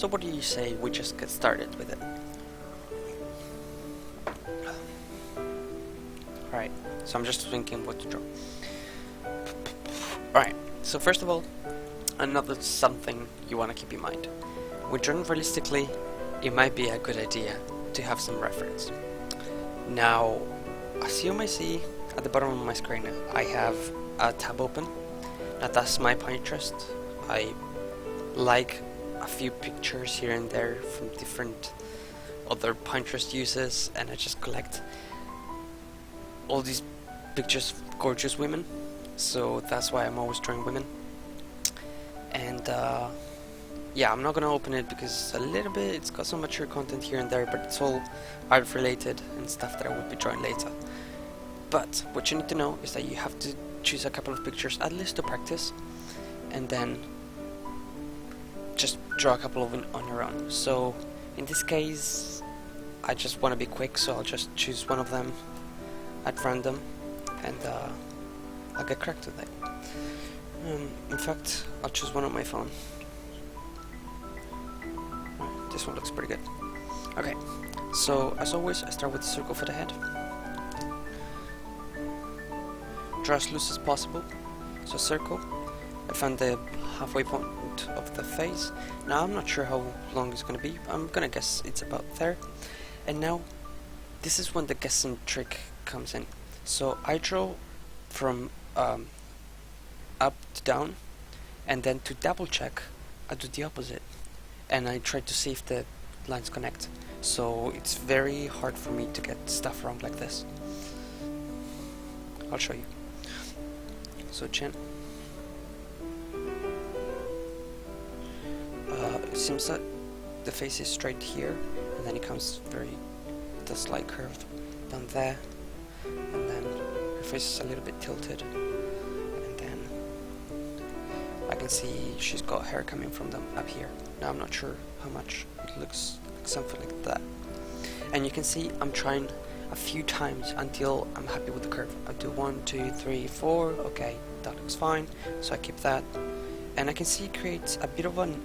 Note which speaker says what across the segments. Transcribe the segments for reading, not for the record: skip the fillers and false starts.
Speaker 1: So what do you say we just get started with it? Alright, so I'm just thinking what to draw. Alright, so first of all, another something you want to keep in mind. When drawing realistically, it might be a good idea to have some reference. Now, as you may see at the bottom of my screen, I have a tab open. Now that's my Pinterest. I like a few pictures here and there from different other Pinterest uses, and I just collect all these pictures of gorgeous women. So that's why I'm always drawing women. And yeah, I'm not gonna open it because a little bit it's got some mature content here and there, but it's all art related and stuff that I will be drawing later. But what you need to know is that you have to choose a couple of pictures at least to practice, and then just draw a couple of them on your own. So in this case I just want to be quick, so I'll just choose one of them at random, and I'll get cracked with it. In fact, I'll choose one on my phone. This one looks pretty good. Okay, so as always, I start with a circle for the head. Draw as loose as possible. So circle. I found the halfway point of the face. Now I'm not sure how long it's gonna be. I'm gonna guess it's about there. And now, this is when the guessing trick comes in. So I draw from up to down, and then to double check, I do the opposite, and I try to see if the lines connect. So it's very hard for me to get stuff wrong like this. I'll show you. So chin. It seems that the face is straight here, and then it comes the slight curve down there, and then her face is a little bit tilted, and then I can see she's got hair coming from them up here. Now I'm not sure how much. It looks like something like that. And you can see I'm trying a few times until I'm happy with the curve. I do 1, 2, 3, 4. Okay, that looks fine. So I keep that, and I can see it creates a bit of an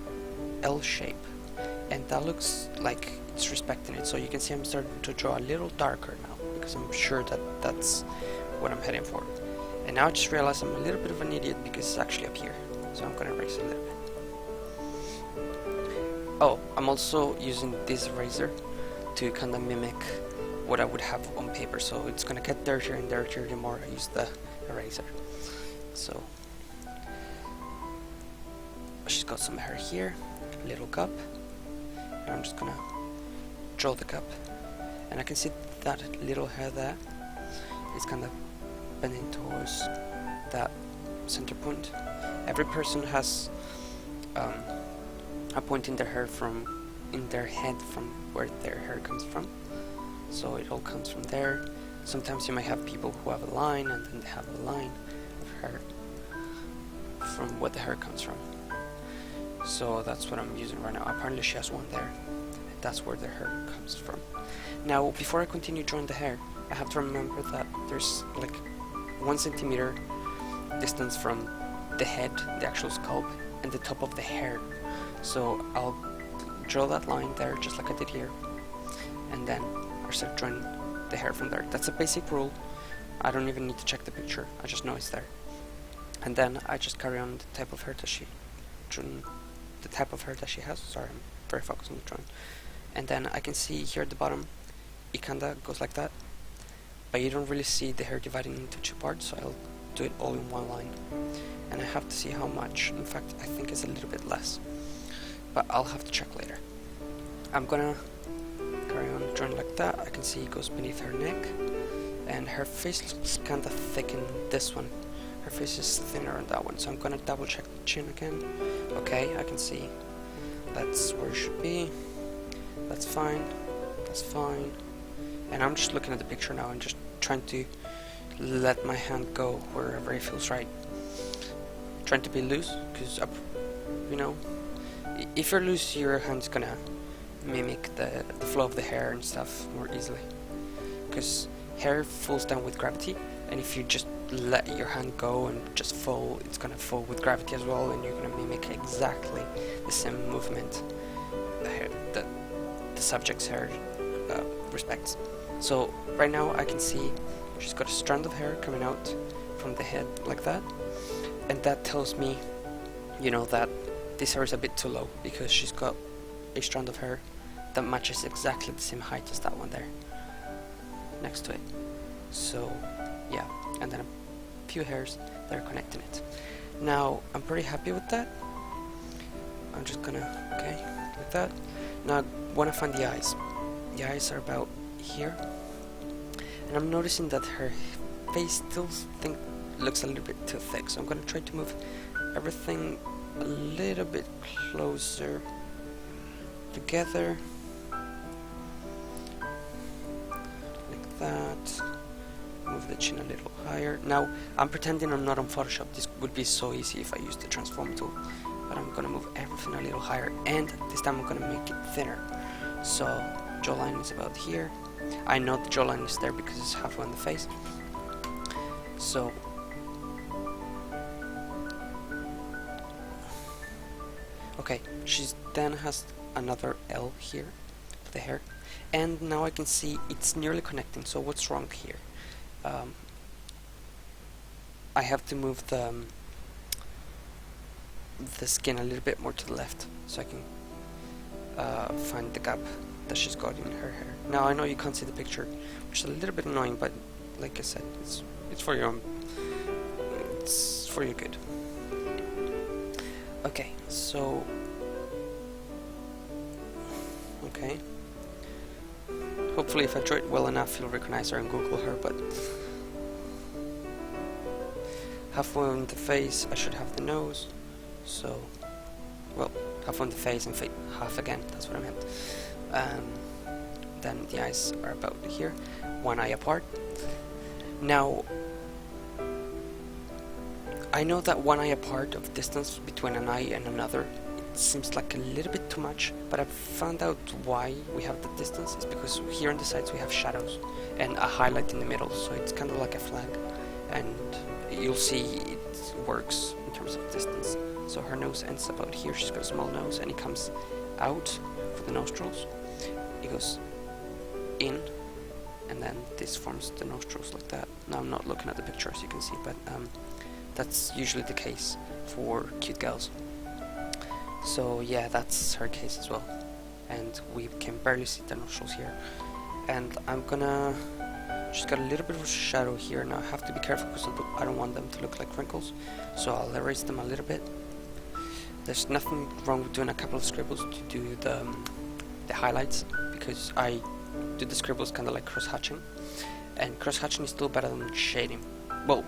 Speaker 1: L shape, and that looks like it's respecting it. So you can see I'm starting to draw a little darker now because I'm sure that that's what I'm heading for. And now I just realized I'm a little bit of an idiot because it's actually up here. So I'm gonna erase it a little bit. Oh, I'm also using this eraser to kind of mimic what I would have on paper. So it's gonna get dirtier and dirtier the more I use the eraser. So she's got some hair here, a little cup, and I'm just gonna draw the cup, and I can see that little hair there is kind of bending towards that center point. Every person has a point in their hair in their head from where their hair comes from. So it all comes from there. Sometimes you might have people who have a line, and then they have a line of hair from where the hair comes from. So that's what I'm using right now. Apparently she has one there. That's where the hair comes from. Now, before I continue drawing the hair, I have to remember that there's like 1 centimeter distance from the head, the actual scalp, and the top of the hair. So I'll draw that line there, just like I did here, and then I'll start drawing the hair from there. That's a basic rule. I don't even need to check the picture. I just know it's there. And then I just carry on the type of hair that she has. Sorry, I'm very focused on the drawing. And then I can see here at the bottom, it kinda goes like that, but you don't really see the hair dividing into 2 parts, so I'll do it all in 1 line. And I have to see how much. In fact, I think it's a little bit less, but I'll have to check later. I'm gonna carry on drawing like that. I can see it goes beneath her neck, and her face looks kinda thick in this one. Her face is thinner on that one, so I'm gonna double check the chin again. Okay, I can see that's where it should be. That's fine. That's fine. And I'm just looking at the picture now and just trying to let my hand go wherever it feels right. Trying to be loose, because you know, if you're loose, your hand's gonna mimic the flow of the hair and stuff more easily. Because hair falls down with gravity, and if you just let your hand go and just fall, it's gonna fall with gravity as well, and you're gonna mimic exactly the same movement the subject's hair respects. So right now I can see she's got a strand of hair coming out from the head like that, and that tells me, you know, that this hair is a bit too low, because she's got a strand of hair that matches exactly the same height as that one there next to it. So yeah, and then a few hairs that are connecting it. Now I'm pretty happy with that. I'm just gonna, okay, like that. Now I wanna find the eyes. The eyes are about here, and I'm noticing that her face still looks a little bit too thick, so I'm gonna try to move everything a little bit closer together, like that. Move the chin a little higher. Now I'm pretending I'm not on Photoshop. This would be so easy if I used the transform tool, but I'm gonna move everything a little higher, and this time I'm gonna make it thinner. So jawline is about here. I know the jawline is there because it's halfway on the face. So okay, she then has another L here for the hair, and now I can see it's nearly connecting. So what's wrong here? I have to move the skin a little bit more to the left, so I can find the gap that she's got in her hair. Now I know you can't see the picture, which is a little bit annoying, but like I said, it's for your own, it's for your good. Okay, so okay. Hopefully, if I draw it well enough, you'll recognize her and Google her. But halfway on the face, I should have the nose. So, well, half on the face and half again. That's what I meant. Then the eyes are about here, one eye apart. Now, I know that one eye apart of distance between an eye and another, it seems like a little bit too much, but I've found out why we have the distance. It's because here on the sides we have shadows and a highlight in the middle, so it's kind of like a flag, and you'll see it works in terms of distance. So her nose ends about here, she's got a small nose, and it comes out for the nostrils. It goes in, and then this forms the nostrils like that. Now I'm not looking at the picture as you can see, but that's usually the case for cute girls. So yeah, that's her case as well, and we can barely see the nostrils here. And she's got a little bit of a shadow here. Now I have to be careful because I don't want them to look like wrinkles, so I'll erase them a little bit. There's nothing wrong with doing a couple of scribbles to do the highlights, because I do the scribbles kind of like cross-hatching, and cross-hatching is still better than shading. Well,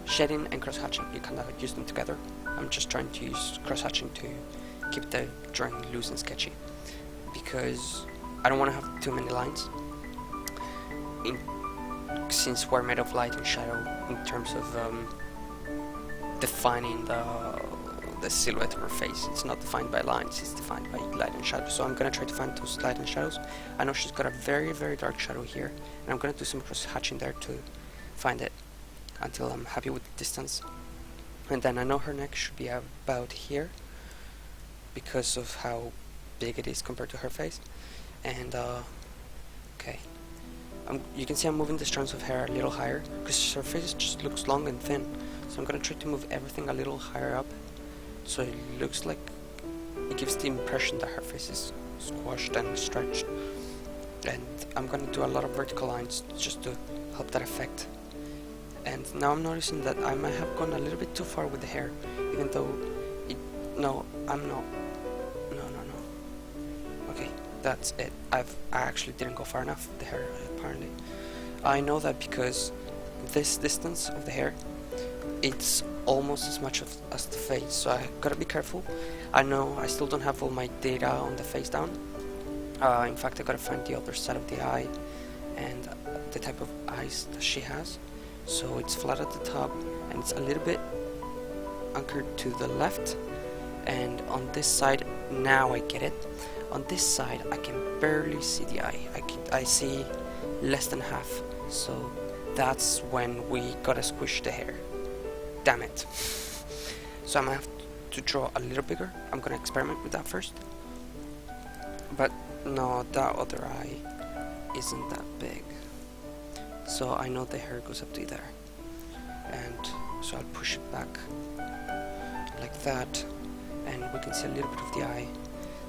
Speaker 1: shading and cross-hatching, you kind of use them together. I'm just trying to use cross-hatching to keep the drawing loose and sketchy, because I don't want to have too many lines, since we're made of light and shadow in terms of defining the silhouette of her face. It's not defined by lines, it's defined by light and shadow. So I'm going to try to find those light and shadows. I know she's got a very, very dark shadow here, and I'm going to do some cross-hatching there to find it until I'm happy with the distance. And then I know her neck should be about here because of how big it is compared to her face. And okay, you can see I'm moving the strands of hair a little higher because her face just looks long and thin. So I'm gonna try to move everything a little higher up, so it looks like it gives the impression that her face is squashed and stretched. And I'm gonna do a lot of vertical lines just to help that effect. And now I'm noticing that I might have gone a little bit too far with the hair, even though no, I'm not. No. Okay, that's it. I actually didn't go far enough with the hair, apparently. I know that because this distance of the hair, it's almost as much as the face, so I gotta be careful. I know I still don't have all my data on the face down. In fact, I gotta find the other side of the eye and the type of eyes that she has. So it's flat at the top, and it's a little bit anchored to the left, and on this side, now I get it. On this side, I can barely see the eye. I see less than half, so that's when we gotta squish the hair. Damn it. So I'm gonna have to draw a little bigger. I'm gonna experiment with that first. But no, that other eye isn't that big. So I know the hair goes up to there. And so I'll push it back like that, and we can see a little bit of the eye.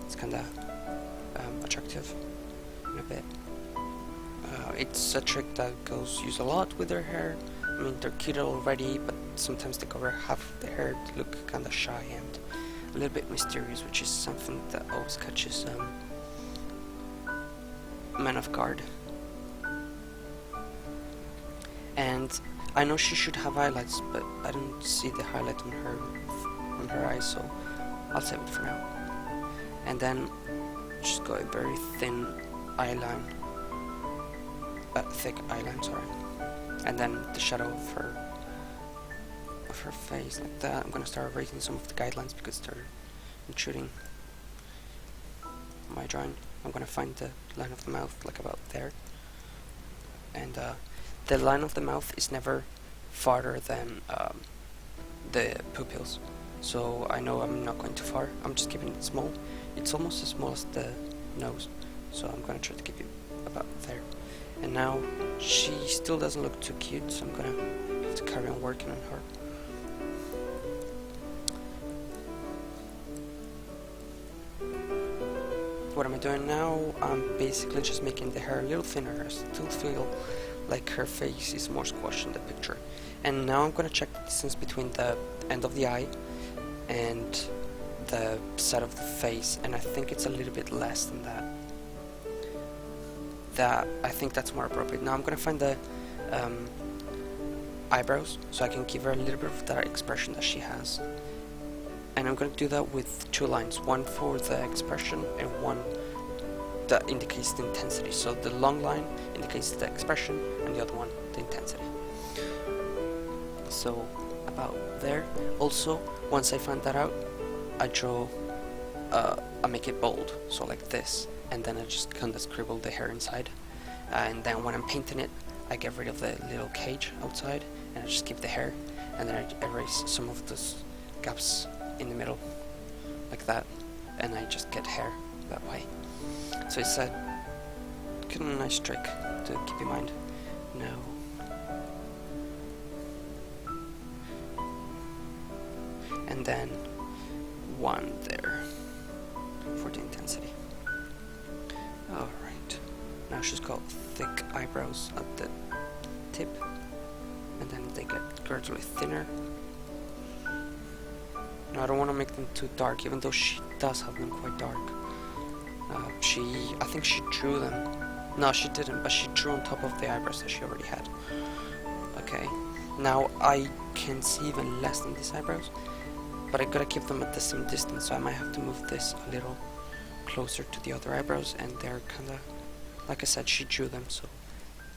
Speaker 1: It's kinda attractive in a bit. It's a trick that girls use a lot with their hair. I mean, they're cute already, but sometimes they cover half of the hair to look kinda shy and a little bit mysterious, which is something that always catches men off guard. And I know she should have highlights, but I don't see the highlight on her eyes, so I'll save it for now. And then just got a very thin eyeline, thick eyeline, sorry. And then the shadow of her face, like that. I'm gonna start erasing some of the guidelines because they're intruding my drawing. I'm gonna find the line of the mouth, like about there. And the line of the mouth is never farther than the pupils, so I know I'm not going too far. I'm just keeping it small. It's almost as small as the nose, so I'm gonna try to keep it about there. And now she still doesn't look too cute, so I'm gonna have to carry on working on her. What am I doing now? I'm basically just making the hair a little thinner. I still feel like her face is more squashed in the picture. And now I'm gonna check the distance between the end of the eye and the side of the face, and I think it's a little bit less than that. I think that's more appropriate. Now I'm gonna find the eyebrows, so I can give her a little bit of that expression that she has. And I'm gonna do that with two lines, one for the expression and one that indicates the intensity. So the long line indicates the expression and the other one the intensity. So about there. Also, once I find that out, I draw, I make it bold, so like this, and then I just kind of scribble the hair inside. And then when I'm painting it, I get rid of the little cage outside, and I just keep the hair, and then I erase some of those gaps in the middle, like that, and I just get hair that way. So it's a kind of nice trick to keep in mind. Now, and then one there for the intensity. Alright, now she's got thick eyebrows at the tip, and then they get gradually thinner. Now I don't want to make them too dark, even though she does have them quite dark. I think she drew them. No, she didn't, but she drew on top of the eyebrows that she already had. Okay, now I can see even less than these eyebrows, but I gotta keep them at the same distance, so I might have to move this a little closer to the other eyebrows, and they're kinda, like I said, she drew them, so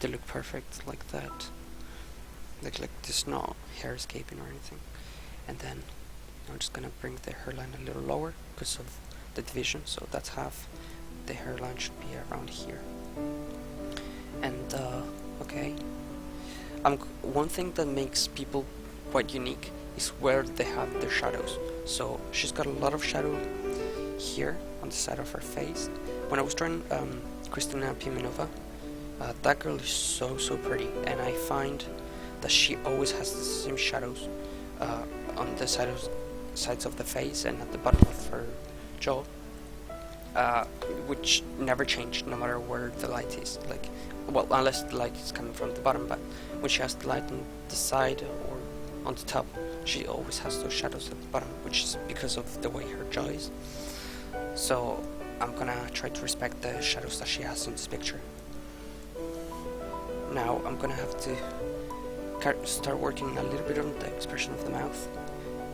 Speaker 1: they look perfect like that. Like there's no hair escaping or anything. And then I'm just gonna bring the hairline a little lower because of the division, so that's half. The hairline should be around here. And okay, one thing that makes people quite unique is where they have their shadows. So she's got a lot of shadow here on the side of her face. When I was drawing Kristina Pimenova, that girl is so pretty, and I find that she always has the same shadows on the sides of the face and at the bottom of her jaw, which never change no matter where the light is. Like, well, unless the light is coming from the bottom, but when she has the light on the side or on the top, she always has those shadows at the bottom, which is because of the way her jaw is. So I'm gonna try to respect the shadows that she has in this picture. Now I'm gonna have to start working a little bit on the expression of the mouth,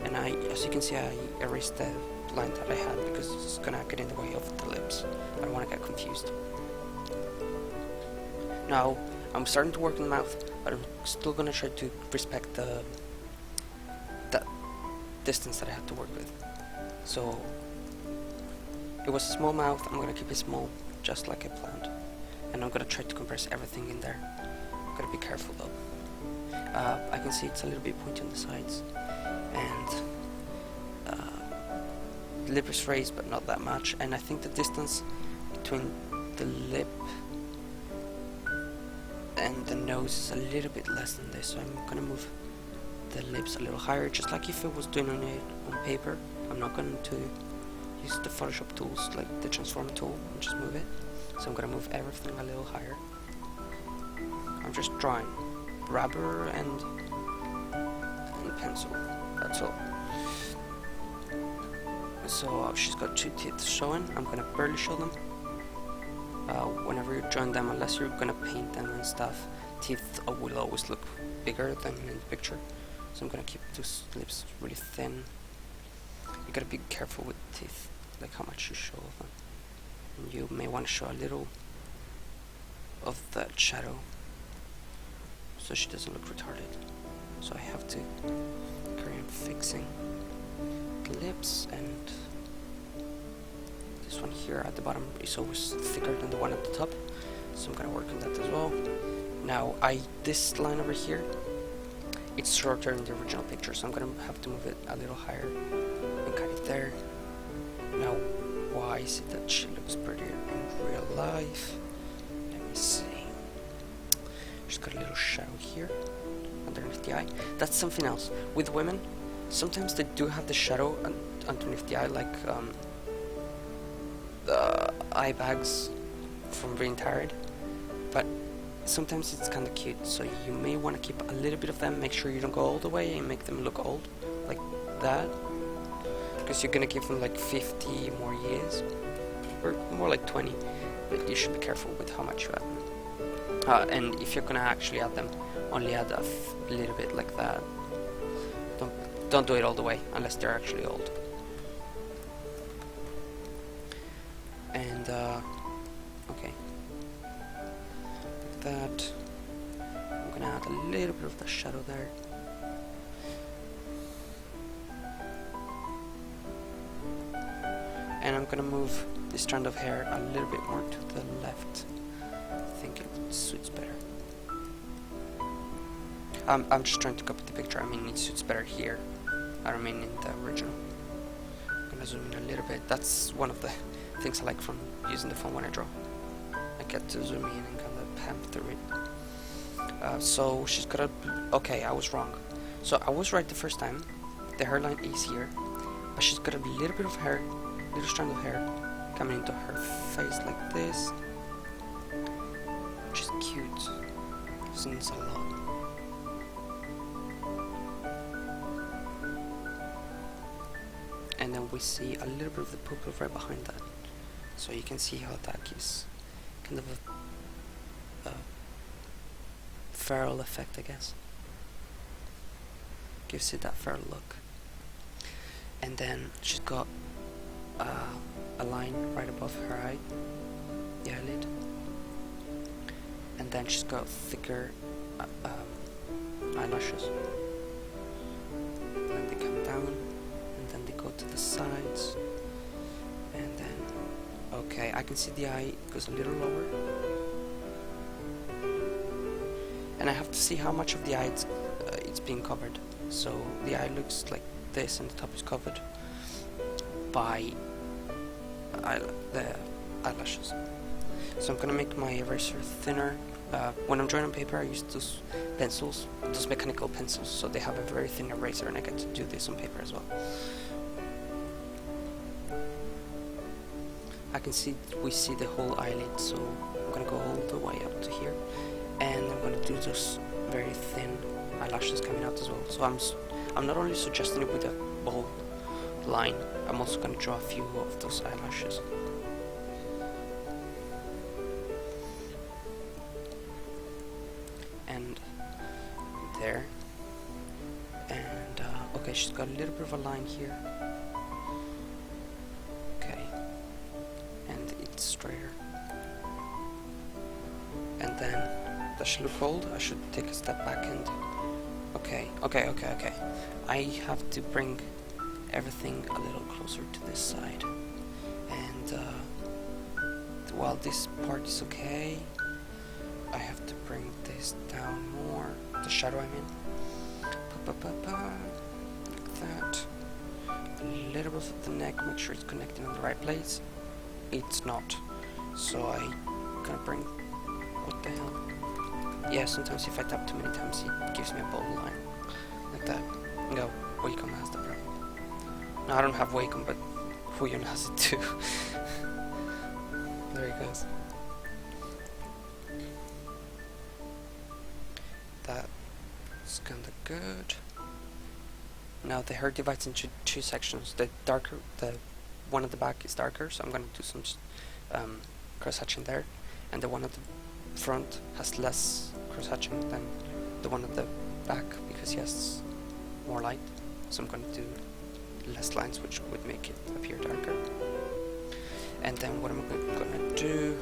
Speaker 1: and as you can see, I erased the line that I had because it's gonna get in the way of the lips. I don't want to get confused. Now I'm starting to work on the mouth, but I'm still gonna try to respect the distance that I have to work with. So it was a small mouth, I'm gonna keep it small, just like I planned, and I'm gonna try to compress everything in there. I'm gonna be careful though. I can see it's a little bit pointy on the sides, and the lip is raised, but not that much, and I think the distance between the lip and the nose is a little bit less than this, so I'm gonna move the lips a little higher, just like if I was doing on paper. I'm not going to use the Photoshop tools like the transform tool and just move it. So I'm gonna move everything a little higher. I'm just drawing rubber and pencil, that's all. So she's got 2 teeth showing. I'm gonna barely show them. Whenever you join them, unless you're gonna paint them and stuff, teeth will always look bigger than in the picture. So I'm gonna keep those lips really thin. You gotta be careful with teeth, like how much you show of them. And you may want to show a little of that shadow, so she doesn't look retarded. So I have to carry on fixing the lips, and this one here at the bottom is always thicker than the one at the top, so I'm gonna work on that as well. Now this line over here, it's shorter in the original picture, so I'm gonna have to move it a little higher and cut it there. Now why is it that she looks prettier in real life? Let me see. She's got a little shadow here underneath the eye. That's something else. With women, sometimes they do have the shadow underneath the eye, like the eye bags from being tired, but sometimes it's kind of cute, so you may want to keep a little bit of them. Make sure you don't go all the way and make them look old like that, because you're gonna give them like 50 more years, or more like 20, but you should be careful with how much you add them. And if you're gonna actually add them, only add a little bit like that. Don't do it all the way unless they're actually old. And okay, like that. I'm gonna add a little bit of the shadow there. And I'm gonna move this strand of hair a little bit more to the left. I think it suits better. I'm just trying to copy the picture. I mean, it suits better here. I don't mean in the original. I'm gonna zoom in a little bit. That's one of the things I like from using the phone when I draw. I get to zoom in and kind of pan through it. So she's got a... Okay, I was wrong. So I was right the first time. The hairline is here, but she's got a little bit of hair, little strand of hair coming into her face like this, which is cute. I've seen this a lot. And then we see a little bit of the purple right behind that, so you can see how that gives kind of a feral effect, I guess. Gives it that feral look. And then she's got a line right above her eye, the eyelid, and then she's got thicker eyelashes, and they come down, and then they go to the sides, and then okay, I can see the eye goes a little lower, and I have to see how much of the eye it's being covered. So the eye looks like this, and the top is covered by the eyelashes. So I'm gonna make my eraser thinner. When I'm drawing on paper, I use those pencils, those mechanical pencils, so they have a very thin eraser, and I get to do this on paper as well. I can see, we see the whole eyelid, so I'm gonna go all the way up to here, and I'm gonna do those very thin eyelashes coming out as well. So I'm not only suggesting it with a bold line, I'm also gonna draw a few of those eyelashes. And there. And okay, she's got a little bit of a line here. Okay. And it's straighter. And then, does she look old? I should take a step back and... Okay. I have to bring everything a little closer to this side. And while this part is okay, I have to bring this down more. The shadow, I mean. Like that. A little bit of the neck, make sure it's connecting in the right place. It's not. So I gonna bring, what the hell? Yeah, sometimes if I tap too many times it gives me a bold line. Like that. No, Wacom has the problem. No, I don't have Wacom, but Huion has it too. There he goes. That's kinda good. Now the hair divides into two sections. The darker, the one at the back is darker, so I'm gonna do some cross-hatching there, and the one at the front has less cross-hatching than the one at the back because he has more light. So I'm gonna do less lines, which would make it appear darker. And then what I'm gonna do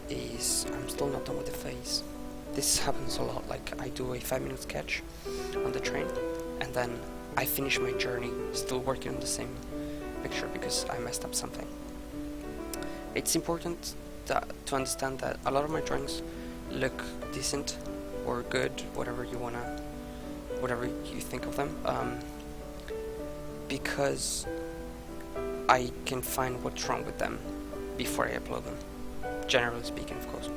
Speaker 1: is, I'm still not done with the face. This happens a lot, like I do a 5-minute sketch on the train, and then I finish my journey still working on the same picture because I messed up something. It's important to understand that a lot of my drawings look decent or good, whatever you think of them, because I can find what's wrong with them before I upload them, generally speaking, of course.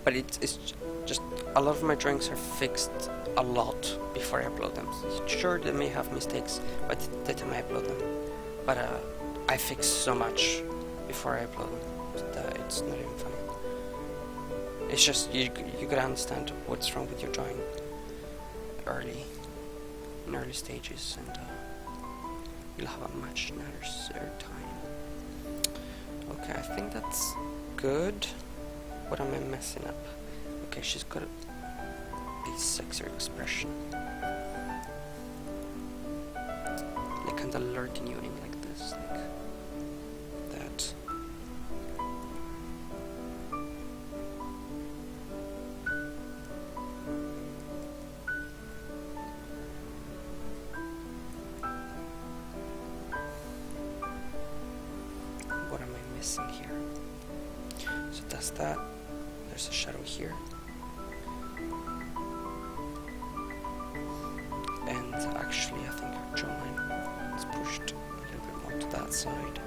Speaker 1: But it's just a lot of my drawings are fixed a lot before I upload them. Sure, they may have mistakes by the time I upload them, but I fix so much before I upload them that it's not even funny. It's just you gotta understand what's wrong with your drawing in early stages, and you'll have a much nicer time. Okay, I think that's good. What am I messing up? Okay, she's got a sexier expression. Like kinda alerting you in like this, like that. What am I missing here? So that's that. There's a shadow here. And actually I think her jawline is pushed a little bit more to that side.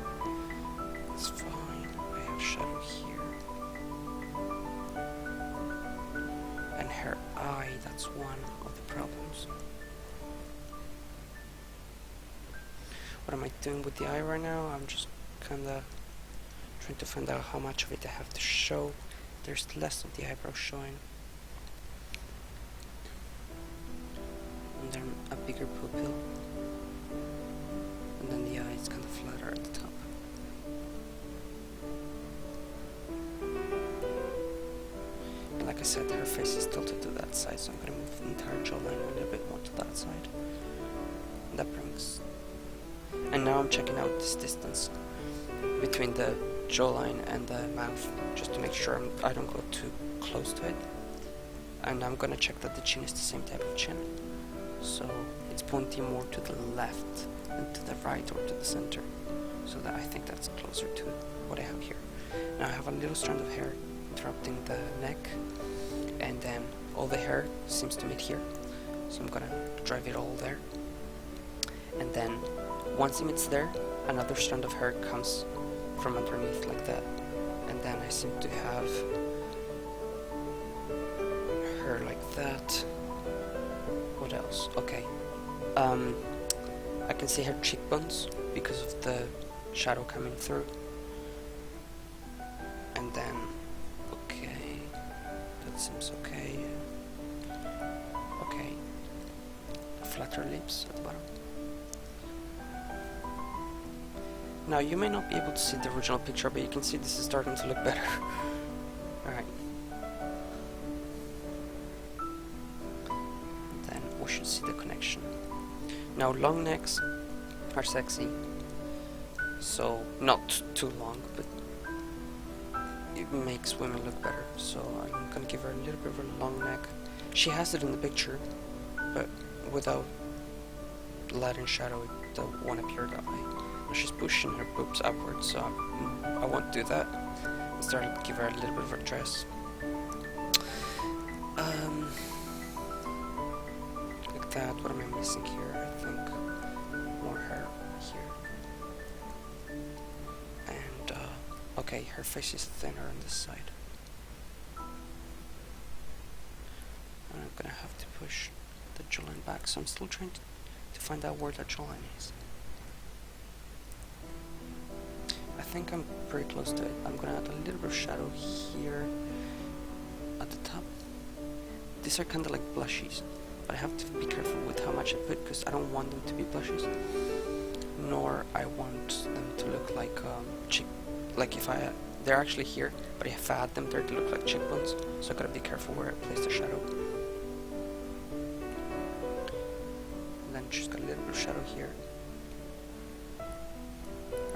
Speaker 1: It's fine. I have shadow here. And her eye, that's one of the problems. What am I doing with the eye right now? I'm just kinda trying to find out how much of it I have to show. There's less of the eyebrow showing. And then a bigger pupil. And then the eye is kind of flatter at the top. And like I said, her face is tilted to that side, so I'm going to move the entire jawline a little bit more to that side. And that brings... And now I'm checking out this distance between the jawline and the mouth, just to make sure I don't go too close to it. And I'm gonna check that the chin is the same type of chin, so it's pointing more to the left than to the right or to the center, so that I think that's closer to what I have here. Now I have a little strand of hair interrupting the neck, and then all the hair seems to meet here, so I'm gonna drive it all there. And then once it meets there, another strand of hair comes from underneath like that, and then I seem to have her like that. What else? Okay, I can see her cheekbones because of the shadow coming through, and then okay, that seems okay. Okay, flatter lips at the bottom. Now you may not be able to see the original picture, but you can see this is starting to look better. Alright. Then we should see the connection. Now long necks are sexy, so not too long, but it makes women look better. So I'm gonna give her a little bit of a long neck. She has it in the picture, but without light and shadow it won't appear that way. She's pushing her boobs upwards, so I won't do that. Instead, I'll give her a little bit of a dress. Like that. What am I missing here? I think more hair here. And Okay, her face is thinner on this side. And I'm gonna have to push the jawline back, so I'm still trying to find out where the jawline is. I think I'm pretty close to it. I'm gonna add a little bit of shadow here at the top. These are kind of like blushes, but I have to be careful with how much I put because I don't want them to be blushes, nor I want them to look like cheek. Like if they're actually here, but if I add them there, they look like cheekbones. So I gotta be careful where I place the shadow. And then just got a little bit of shadow here.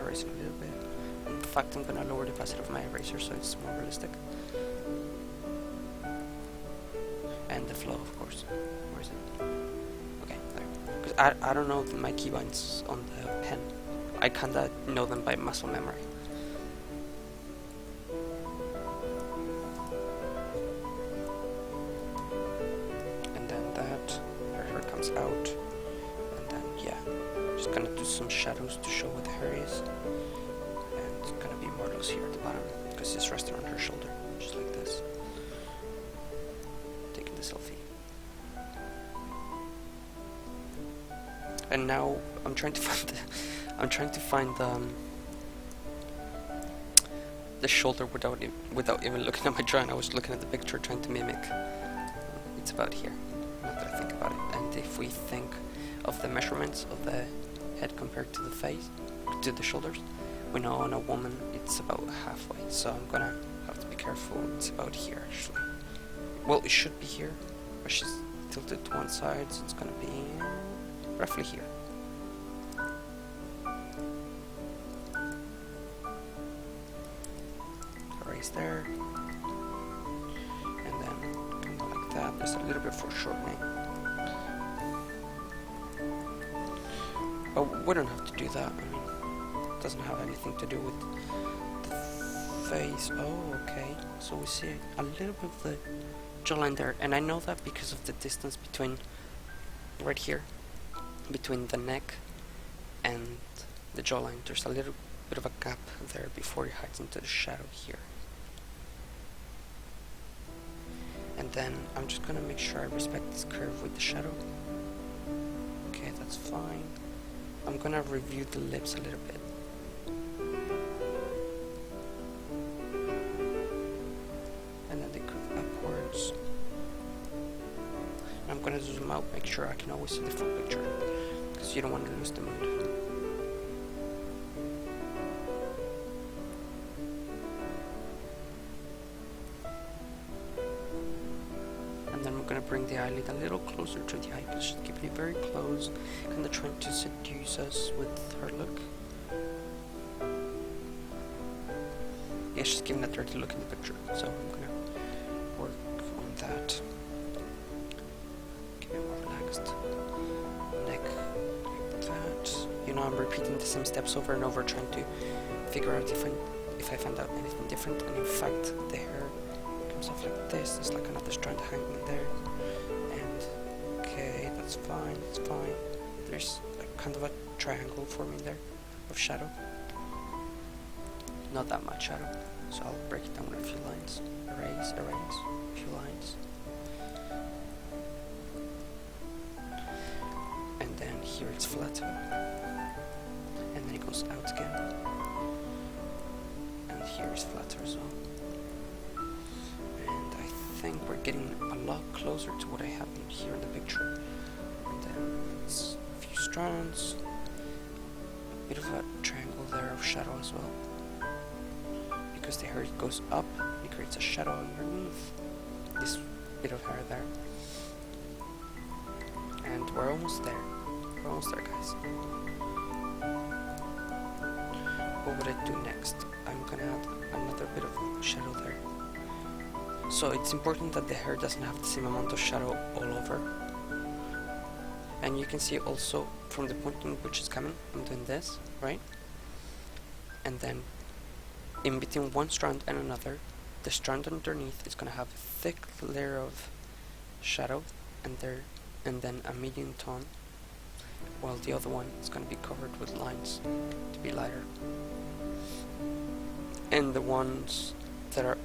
Speaker 1: Erase it a little bit. In fact, I'm gonna lower the opacity of my eraser so it's more realistic. And the flow, of course. Where is it? Okay, there. Because I don't know my keybinds on the pen. I kinda know them by muscle memory. And then that, her hair comes out. And then, yeah, just gonna do some shadows to show what the hair is. And it's gonna be more loose here at the bottom, because it's resting on her shoulder, just like this. Taking the selfie. And now I'm trying to find the shoulder without even looking at my drawing. I was looking at the picture, trying to mimic. It's about here. Now that I think about it, and if we think of the measurements of the head compared to the face, to the shoulders, we know on a woman it's about halfway. So I'm gonna have to be careful. It's about here actually. Well, it should be here, but she's tilted to one side, so it's gonna be roughly here. Erase there, and then kind of like that. There's a little bit for shortening, but we don't have to do that. I mean, it doesn't have anything to do with the face. Oh, okay. So we see a little bit of the jawline there, and I know that because of the distance between right here, between the neck and the jawline. There's a little bit of a gap there before it hides into the shadow here. And then I'm just gonna make sure I respect this curve with the shadow. Okay, that's fine. I'm gonna review the lips a little bit. And then they curve upwards. I'm gonna zoom out, make sure I can always see the full picture, because you don't want to lose the mood. And then we're gonna bring the eyelid a little closer to the eye, she's keeping it very close, kind of trying to seduce us with her look. Yeah, she's giving a dirty look in the picture, so I'm gonna work on that. More relaxed. Neck, like that. You know, I'm repeating the same steps over and over, trying to figure out if I find out anything different. And in fact, the hair comes off like this. There's like another strand hanging there. And okay, that's fine. It's fine. There's kind of a triangle forming there of shadow. Not that much shadow, so I'll break it down with a few lines. Erase, a few lines. And then here it's flatter, and then it goes out again, and here is flatter as well. And I think we're getting a lot closer to what I have here in the picture. And then it's a few strands, a bit of a triangle there of shadow as well, because the hair goes up, it creates a shadow underneath this bit of hair there. And we're almost there. We're almost there, guys. What would I do next? I'm gonna add another bit of shadow there. So it's important that the hair doesn't have the same amount of shadow all over. And you can see also from the point in which it's coming, I'm doing this, right? And then in between one strand and another, the strand underneath is gonna have a thick layer of shadow, and then a medium tone, while the other one is going to be covered with lines to be lighter. and the ones that are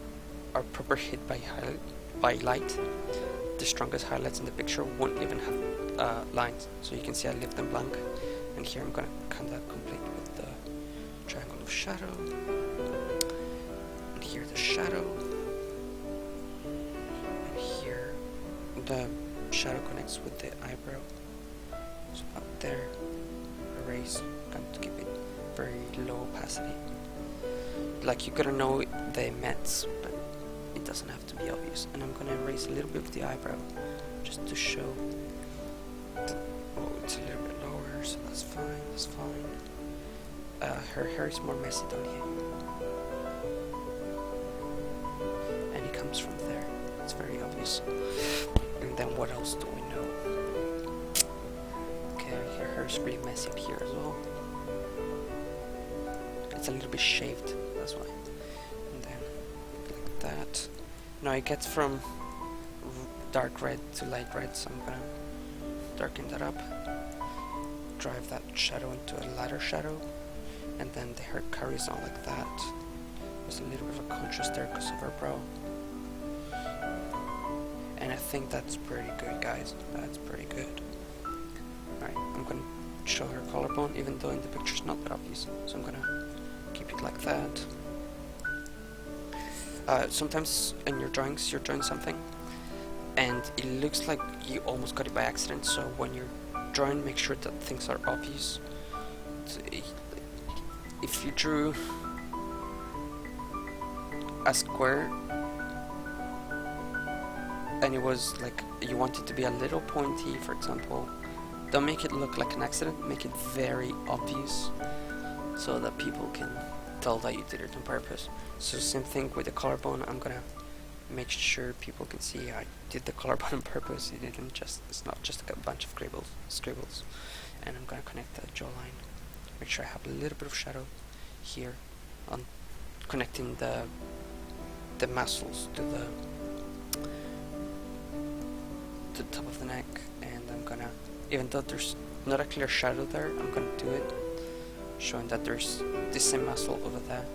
Speaker 1: proper hit by light, the strongest highlights in the picture won't even have lines. So you can see I leave them blank, and here I'm gonna kinda complete with the triangle of shadow, and here the shadow, and here the shadow connects with the eyebrow. So up there, erase, going to keep it very low opacity. Like, you gotta know the mets, but it doesn't have to be obvious. And I'm gonna erase a little bit of the eyebrow, just to show. Oh, it's a little bit lower, so that's fine, that's fine. Her hair is more messy down here. And it comes from there, it's very obvious. And then what else do we know? Okay, her hair is really messy up here as well. It's a little bit shaved, that's why. And then, like that. Now it gets from dark red to light red, so I'm gonna darken that up. Drive that shadow into a lighter shadow. And then the hair carries on like that. There's a little bit of a contrast there because of her brow. And I think that's pretty good, guys. That's pretty good. Alright, I'm gonna show her collarbone, even though in the picture it's not that obvious. So I'm gonna keep it like that. Sometimes in your drawings, you're drawing something, and it looks like you almost got it by accident. So when you're drawing, make sure that things are obvious. So if you drew a square, and it was like you want it to be a little pointy, for example, don't make it look like an accident, make it very obvious so that people can tell that you did it on purpose. So same thing with the collarbone, I'm gonna make sure people can see I did the collarbone on purpose. It's not just a bunch of scribbles. And I'm gonna connect the jawline, make sure I have a little bit of shadow here on connecting the muscles to the top of the neck. And I'm gonna, even though there's not a clear shadow there, I'm gonna do it, showing that there's the same muscle over there.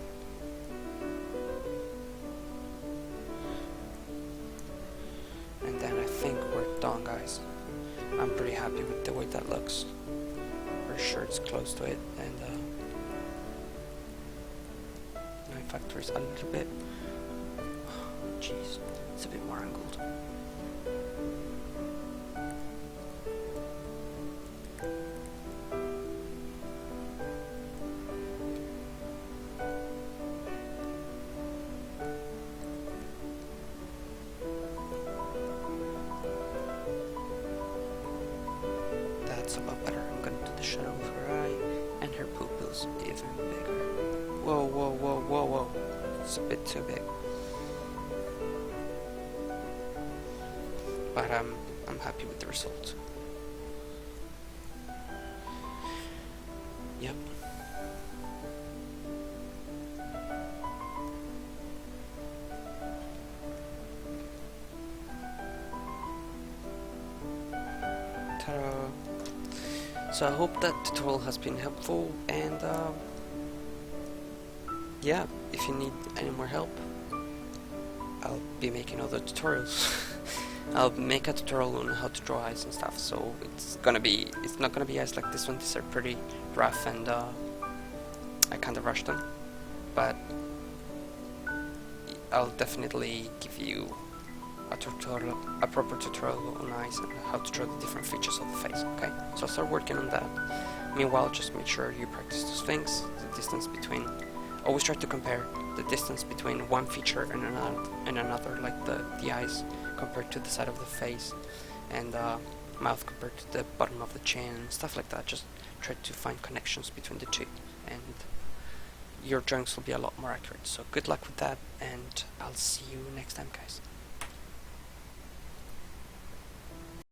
Speaker 1: And then I think we're done, guys. I'm pretty happy with the way that looks. Pretty sure it's close to it, and in fact there's a little bit, jeez, it's a bit more angled. That's a lot better. I'm gonna do the shadow of her eye, and her pupils even bigger. Whoa, whoa, whoa, whoa, whoa. It's a bit too big. But I'm happy with the result. Yep. Ta-da! So I hope that tutorial has been helpful, and yeah, if you need any more help, I'll be making other tutorials. I'll make a tutorial on how to draw eyes and stuff, so it's not gonna be eyes like this one. These are pretty rough, and I kinda rushed them, but I'll definitely give you a proper tutorial on eyes and how to draw the different features of the face. Okay, so I'll start working on that. Meanwhile, just make sure you practice those things. The distance between, always try to compare the distance between one feature and another, like the eyes compared to the side of the face, and mouth compared to the bottom of the chin, and stuff like that. Just try to find connections between the two, and your drawings will be a lot more accurate. So good luck with that, and I'll see you next time, guys.